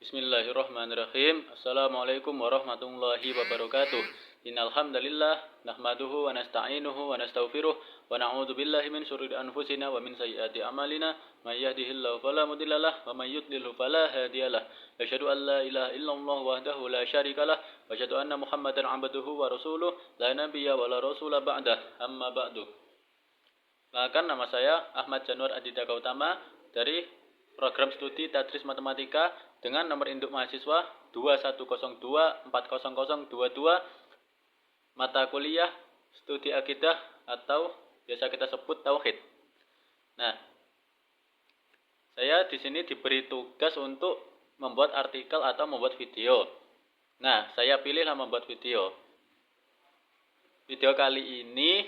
Bismillahirrahmanirrahim. Assalamualaikum warahmatullahi wabarakatuh. Innal hamdalillah nahmaduhu wa nasta'inuhu wa nastaghfiruh wa na'udzu billahi min syururi anfusina wa min sayyiati a'malina. May yahdihillahu fala mudhillalah wa may yudlilhu fala hadiyalah. Asyhadu an la ilaha illallah wahdahu la syarikalah wa asyhadu anna Muhammadan 'abduhu wa rasuluh la nabiyya wa la rasula ba'dah. Amma ba'du. Perkenalkan, nama saya Ahmad Januar Aditya Gautama dari program studi Tadris Matematika dengan nomor induk mahasiswa 2102400022, mata kuliah studi akidah atau biasa kita sebut tauhid. Nah, saya di sini diberi tugas untuk membuat artikel atau membuat video. Nah, saya pilihlah membuat video. Video kali ini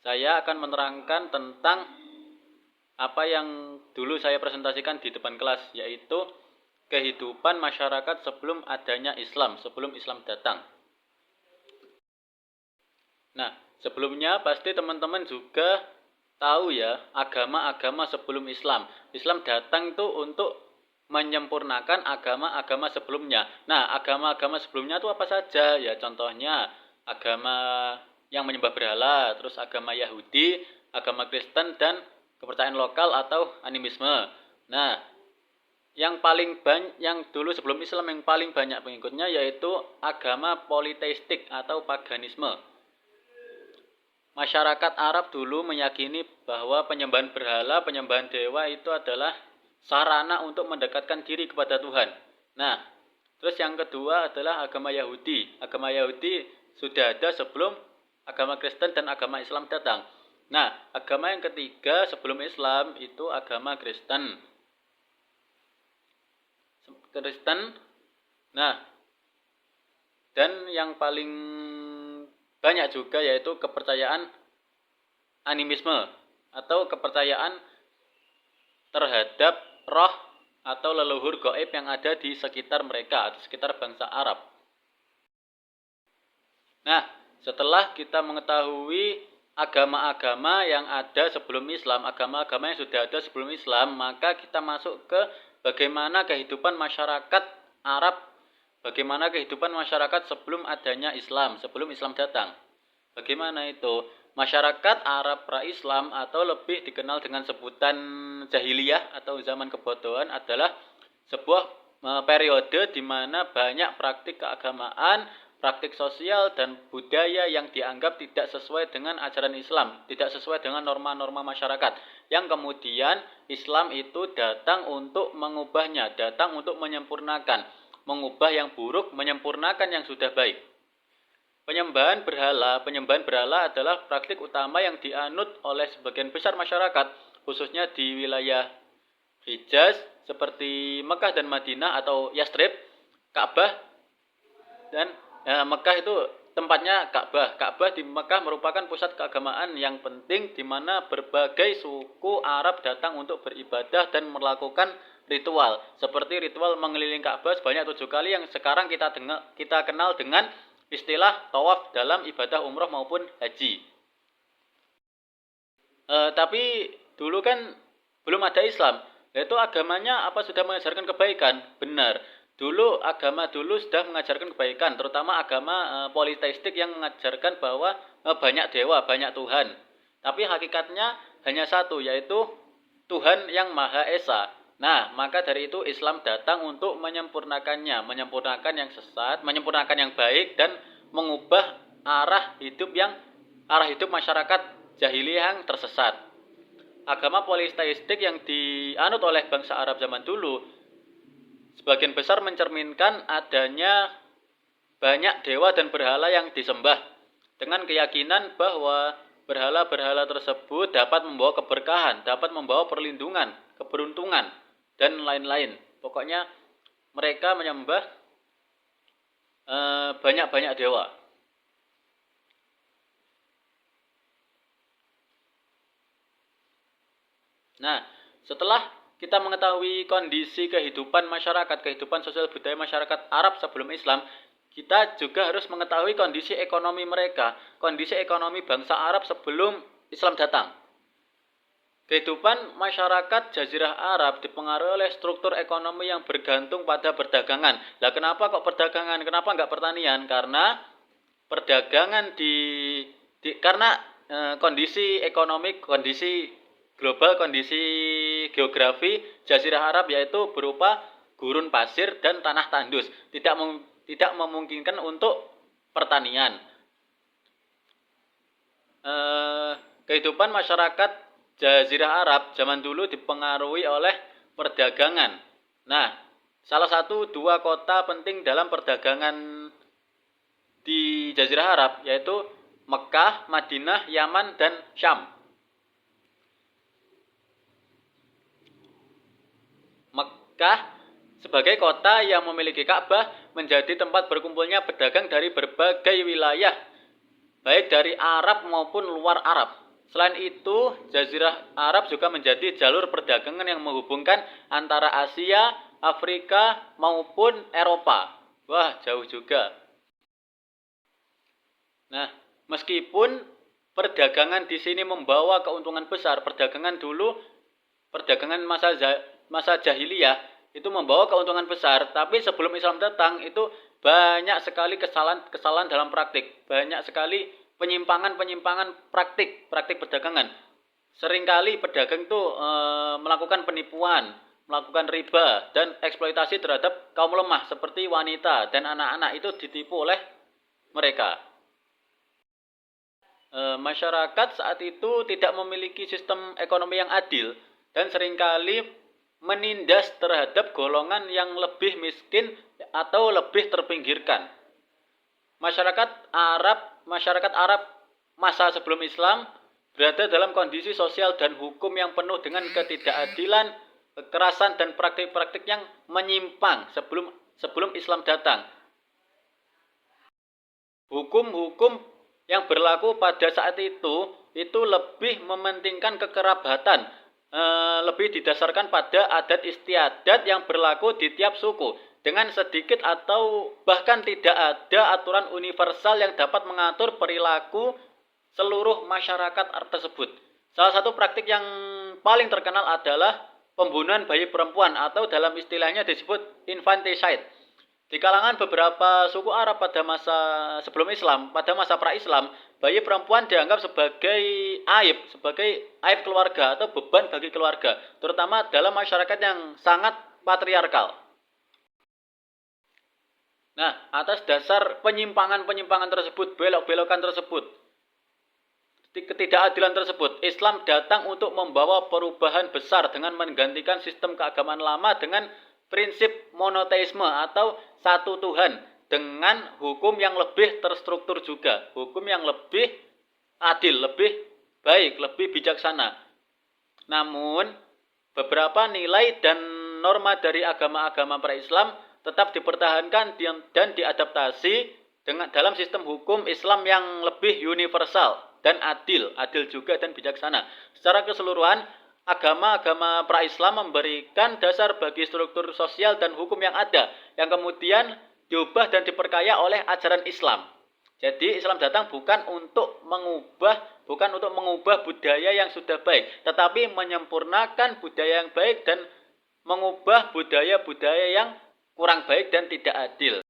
saya akan menerangkan tentang apa yang dulu saya presentasikan di depan kelas, yaitu kehidupan masyarakat sebelum adanya Islam, sebelum Islam datang. Nah, sebelumnya pasti teman-teman juga tahu ya, agama-agama sebelum Islam. Islam datang itu untuk menyempurnakan agama-agama sebelumnya. Nah, agama-agama sebelumnya itu apa saja? Ya, contohnya agama yang menyembah berhala, terus agama Yahudi, agama Kristen, dan kepercayaan lokal atau animisme. Nah, yang dulu sebelum Islam yang paling banyak pengikutnya yaitu agama politeistik atau paganisme. Masyarakat Arab dulu meyakini bahwa penyembahan berhala, penyembahan dewa itu adalah sarana untuk mendekatkan diri kepada Tuhan. Nah, terus yang kedua adalah agama Yahudi. Agama Yahudi sudah ada sebelum agama Kristen dan agama Islam datang. Nah, agama yang ketiga sebelum Islam itu agama Kristen. Nah, dan yang paling banyak juga yaitu kepercayaan animisme atau kepercayaan terhadap roh atau leluhur gaib yang ada di sekitar mereka, di sekitar bangsa Arab. Nah, setelah kita mengetahui agama-agama yang ada sebelum Islam, agama-agama yang sudah ada sebelum Islam, maka kita masuk ke bagaimana kehidupan masyarakat Arab, bagaimana kehidupan masyarakat sebelum adanya Islam, sebelum Islam datang. Bagaimana itu? Masyarakat Arab pra-Islam atau lebih dikenal dengan sebutan jahiliyah atau zaman kebodohan adalah sebuah periode di mana banyak praktik keagamaan, praktik sosial dan budaya yang dianggap tidak sesuai dengan ajaran Islam, tidak sesuai dengan norma-norma masyarakat, yang kemudian Islam itu datang untuk mengubahnya, datang untuk menyempurnakan, mengubah yang buruk, menyempurnakan yang sudah baik. Penyembahan berhala adalah praktik utama yang dianut oleh sebagian besar masyarakat, khususnya di wilayah Hijaz seperti Mekah dan Madinah atau Yastrib, Ka'bah, dan Mekah itu tempatnya Ka'bah. Ka'bah di Mekah merupakan pusat keagamaan yang penting di mana berbagai suku Arab datang untuk beribadah dan melakukan ritual. Seperti ritual mengelilingi Ka'bah sebanyak 7 kali yang sekarang kita kenal dengan istilah tawaf dalam ibadah umroh maupun haji. Tapi dulu kan belum ada Islam. Yaitu agamanya apa sudah mengajarkan kebaikan? Benar. Agama dulu sudah mengajarkan kebaikan, terutama agama politeistik yang mengajarkan bahwa banyak dewa, banyak Tuhan. Tapi hakikatnya hanya satu, yaitu Tuhan yang Maha Esa. Nah, maka dari itu Islam datang untuk menyempurnakannya, menyempurnakan yang sesat, menyempurnakan yang baik, dan mengubah arah hidup masyarakat jahiliyah yang tersesat. Agama politeistik yang dianut oleh bangsa Arab zaman dulu sebagian besar mencerminkan adanya banyak dewa dan berhala yang disembah dengan keyakinan bahwa berhala-berhala tersebut dapat membawa keberkahan, dapat membawa perlindungan, keberuntungan, dan lain-lain. Pokoknya mereka menyembah banyak-banyak dewa. Nah, setelah kita mengetahui kondisi kehidupan masyarakat, kehidupan sosial budaya masyarakat Arab sebelum Islam, kita juga harus mengetahui kondisi ekonomi mereka, kondisi ekonomi bangsa Arab sebelum Islam datang. Kehidupan masyarakat Jazirah Arab dipengaruhi oleh struktur ekonomi yang bergantung pada perdagangan. Lah kenapa kok perdagangan? Kenapa nggak pertanian? Karena perdagangan karena kondisi ekonomi, kondisi global, kondisi geografi Jazirah Arab yaitu berupa gurun pasir dan tanah tandus, tidak memungkinkan untuk pertanian. Kehidupan masyarakat Jazirah Arab zaman dulu dipengaruhi oleh perdagangan. Nah, salah satu dua kota penting dalam perdagangan di Jazirah Arab yaitu Mekah, Madinah, Yaman, dan Syam. Mekah sebagai kota yang memiliki Ka'bah menjadi tempat berkumpulnya pedagang dari berbagai wilayah, baik dari Arab maupun luar Arab. Selain itu, Jazirah Arab juga menjadi jalur perdagangan yang menghubungkan antara Asia, Afrika, maupun Eropa. Wah, jauh juga. Nah, meskipun perdagangan di sini membawa keuntungan besar, perdagangan masa jahiliyah itu membawa keuntungan besar, tapi sebelum Islam datang itu banyak sekali kesalahan dalam praktik, banyak sekali penyimpangan praktik perdagangan. Seringkali pedagang itu melakukan penipuan, melakukan riba dan eksploitasi terhadap kaum lemah seperti wanita dan anak-anak itu ditipu oleh mereka. Masyarakat saat itu tidak memiliki sistem ekonomi yang adil dan seringkali menindas terhadap golongan yang lebih miskin atau lebih terpinggirkan. Masyarakat Arab masa sebelum Islam berada dalam kondisi sosial dan hukum yang penuh dengan ketidakadilan, kekerasan, dan praktik-praktik yang menyimpang sebelum Islam datang. Hukum-hukum yang berlaku pada saat itu lebih mementingkan kekerabatan, lebih didasarkan pada adat istiadat yang berlaku di tiap suku. Dengan sedikit atau bahkan tidak ada aturan universal yang dapat mengatur perilaku seluruh masyarakat tersebut. Salah satu praktik yang paling terkenal adalah pembunuhan bayi perempuan atau dalam istilahnya disebut infanticide. Di kalangan beberapa suku Arab pada masa sebelum Islam, pada masa pra-Islam, bayi perempuan dianggap sebagai aib keluarga atau beban bagi keluarga, terutama dalam masyarakat yang sangat patriarkal. Nah, atas dasar penyimpangan tersebut, belok-belokan tersebut, ketidakadilan tersebut, Islam datang untuk membawa perubahan besar dengan menggantikan sistem keagamaan lama dengan prinsip monoteisme atau satu Tuhan dengan hukum yang lebih terstruktur juga, hukum yang lebih adil, lebih baik, lebih bijaksana. Namun, beberapa nilai dan norma dari agama-agama pra-Islam tetap dipertahankan dan diadaptasi dalam sistem hukum Islam yang lebih universal dan adil juga dan bijaksana. Secara keseluruhan, agama-agama pra-Islam memberikan dasar bagi struktur sosial dan hukum yang ada, yang kemudian diubah dan diperkaya oleh ajaran Islam. Jadi Islam datang bukan untuk mengubah budaya yang sudah baik, tetapi menyempurnakan budaya yang baik dan mengubah budaya-budaya yang kurang baik dan tidak adil.